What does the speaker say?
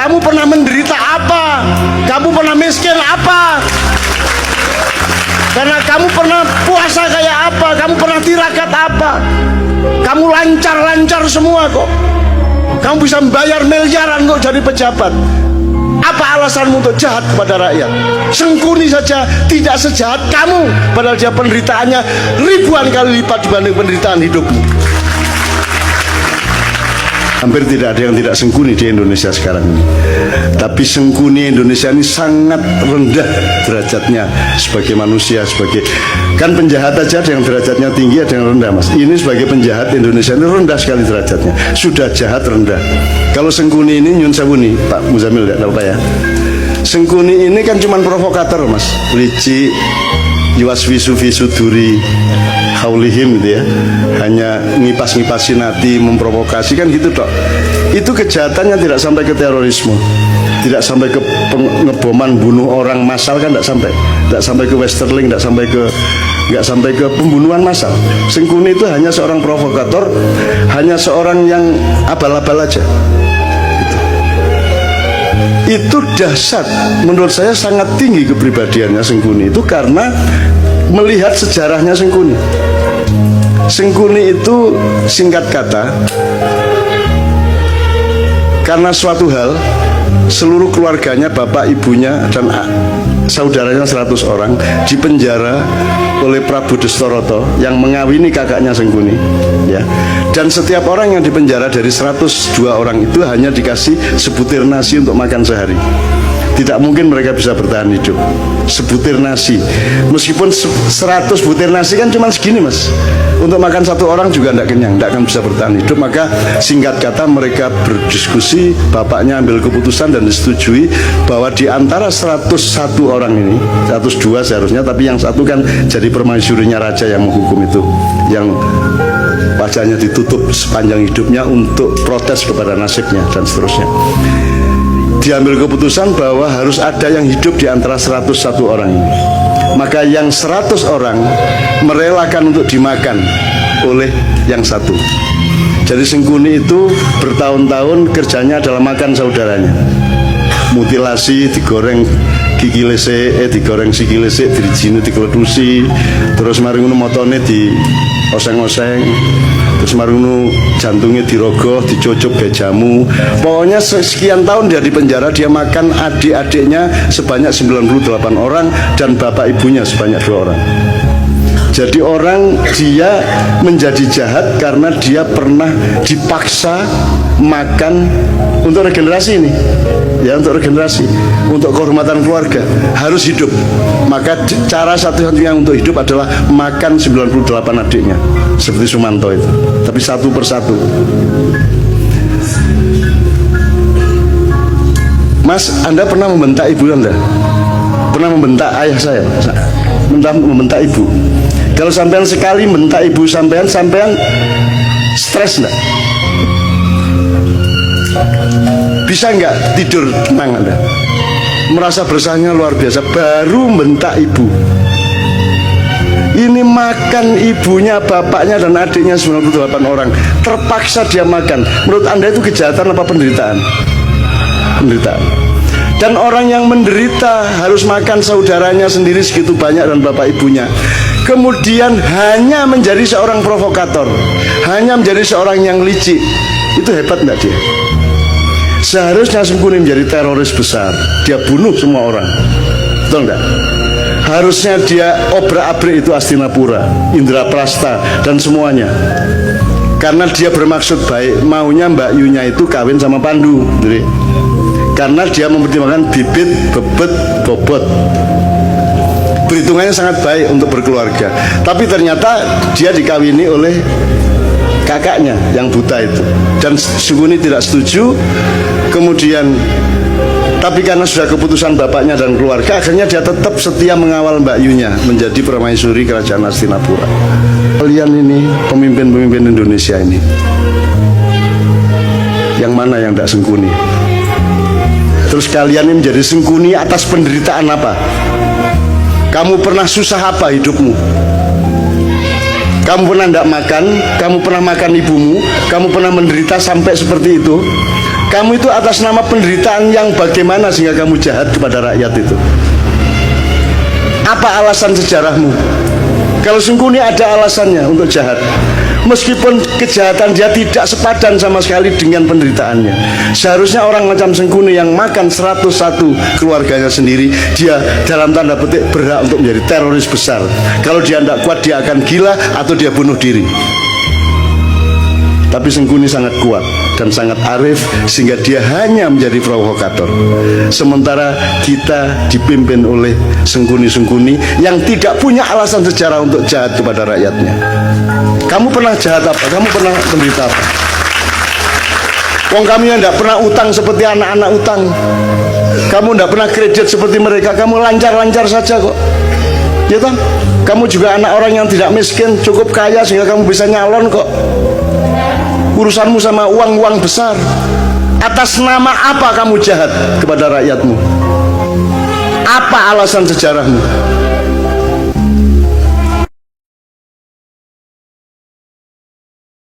Kamu pernah menderita apa? Kamu pernah miskin apa? Karena kamu pernah puasa kayak apa? Kamu pernah tirakat apa? Kamu lancar-lancar semua kok. Kamu bisa membayar miliaran kok jadi pejabat. Apa alasanmu untuk jahat kepada rakyat? Sengkuni saja tidak sejahat kamu, padahal dia penderitaannya ribuan kali lipat dibanding penderitaan hidupmu. Hampir tidak ada yang tidak sengkuni di Indonesia sekarang ini. Tapi sengkuni Indonesia ini sangat rendah derajatnya sebagai manusia, sebagai kan penjahat aja ada yang derajatnya tinggi, ada yang rendah, Mas. Ini sebagai penjahat Indonesia ini rendah sekali derajatnya. Sudah jahat rendah. Kalau sengkuni ini nyun sewu nih, Pak Muzamil, tidak tahu apa ya. Sengkuni ini kan cuma provokator, Mas. Licik, yuwaswisu fisuduri haulihim gitu ya, hanya ngipas-ngipasin hati, memprovokasi kan gitu dok. Itu kejahatannya tidak sampai ke terorisme, tidak sampai ke pengeboman bunuh orang massal kan, tidak sampai ke Westerling, nggak sampai ke pembunuhan massal. Sengkuni itu hanya seorang provokator, hanya seorang yang abal-abal aja. Itu dahsyat, menurut saya sangat tinggi kepribadiannya Sengkuni itu karena melihat sejarahnya Sengkuni. Sengkuni itu singkat kata, karena suatu hal seluruh keluarganya, bapak, ibunya, dan saudaranya 100 orang dipenjara oleh Prabu Destoroto yang mengawini kakaknya Sengkuni ya. Dan setiap orang yang dipenjara dari 102 orang itu hanya dikasih sebutir nasi untuk makan sehari. Tidak mungkin mereka bisa bertahan hidup. Sebutir nasi, meskipun 100 butir nasi kan cuma segini, Mas. Untuk makan satu orang juga tidak kenyang, tidak akan bisa bertahan hidup. Maka singkat kata mereka berdiskusi, bapaknya ambil keputusan dan disetujui bahwa di antara 101 orang ini, 102 seharusnya, tapi yang satu kan jadi permaisurinya raja yang menghukum itu, yang wajahnya ditutup sepanjang hidupnya untuk protes kepada nasibnya dan seterusnya. Diambil keputusan bahwa harus ada yang hidup di antara 101 orang ini. Maka yang 100 orang merelakan untuk dimakan oleh yang satu. Jadi Sengkuni itu bertahun-tahun kerjanya adalah makan saudaranya. Mutilasi, digoreng gigi lesik, digoreng siki lesik, dirijine dikledusi, terus mari ngono motone di oseng-oseng, terus mari ngono jantungnya dirogoh, dicucup kayak jamu. Pokoknya sekian tahun dia di penjara, dia makan adik-adiknya sebanyak 98 orang dan bapak ibunya sebanyak 2 orang. Jadi orang dia menjadi jahat karena dia pernah dipaksa makan untuk regenerasi ini. Ya, untuk regenerasi, untuk kehormatan keluarga, harus hidup. Maka cara satu-satunya untuk hidup adalah makan 98 adiknya, seperti Sumanto itu, tapi satu persatu. Mas, Anda pernah membentak ibu Anda? Pernah membentak ayah saya? Membentak ibu? Kalau sampean sekali membentak ibu sampean stres enggak? Bisa nggak tidur tenang Anda? Merasa bersahnya luar biasa. Baru membentak ibu, ini makan ibunya, bapaknya dan adiknya 98 orang, terpaksa dia makan. Menurut Anda itu kejahatan apa penderitaan? Penderitaan. Dan orang yang menderita harus makan saudaranya sendiri segitu banyak dan bapak ibunya, kemudian hanya menjadi seorang provokator, hanya menjadi seorang yang licik. Itu hebat nggak dia? Seharusnya Sengkuni menjadi teroris besar, dia bunuh semua orang, betul nggak? Harusnya dia obrak-abrik itu Hastinapura, Indraprasta dan semuanya, karena dia bermaksud baik, maunya Mbak Yunya itu kawin sama Pandu, jadi, karena dia mempertimbangkan bibit, bebet, bobot. Perhitungannya sangat baik untuk berkeluarga, tapi ternyata dia dikawini oleh kakaknya yang buta itu, dan Sengkuni tidak setuju. Kemudian tapi karena sudah keputusan bapaknya dan keluarga, akhirnya dia tetap setia mengawal Mbak Yunya menjadi permaisuri kerajaan Hastinapura. Kalian ini pemimpin-pemimpin Indonesia ini, yang mana yang tidak Sengkuni? Terus kalian ini menjadi Sengkuni atas penderitaan apa? Kamu pernah susah apa hidupmu? Kamu pernah tidak makan? Kamu pernah makan ibumu? Kamu pernah menderita sampai seperti itu? Kamu itu atas nama penderitaan yang bagaimana sehingga kamu jahat kepada rakyat itu? Apa alasan sejarahmu? Kalau Sengkuni ada alasannya untuk jahat, meskipun kejahatan dia tidak sepadan sama sekali dengan penderitaannya. Seharusnya orang macam Sengkuni yang makan 101 keluarganya sendiri, dia dalam tanda petik berhak untuk menjadi teroris besar. Kalau dia tidak kuat, dia akan gila atau dia bunuh diri. Tapi Sengkuni sangat kuat dan sangat arif sehingga dia hanya menjadi provokator. Sementara kita dipimpin oleh Sengkuni-Sengkuni yang tidak punya alasan sejarah untuk jahat kepada rakyatnya. Kamu pernah jahat apa? Kamu pernah menderita apa? Wong kami yang tidak pernah utang seperti anak-anak utang. Kamu tidak pernah kredit seperti mereka. Kamu lancar-lancar saja kok. Ya toh? Kamu juga anak orang yang tidak miskin, cukup kaya sehingga kamu bisa nyalon kok. Urusanmu sama uang-uang besar. Atas nama apa kamu jahat kepada rakyatmu? Apa alasan sejarahmu?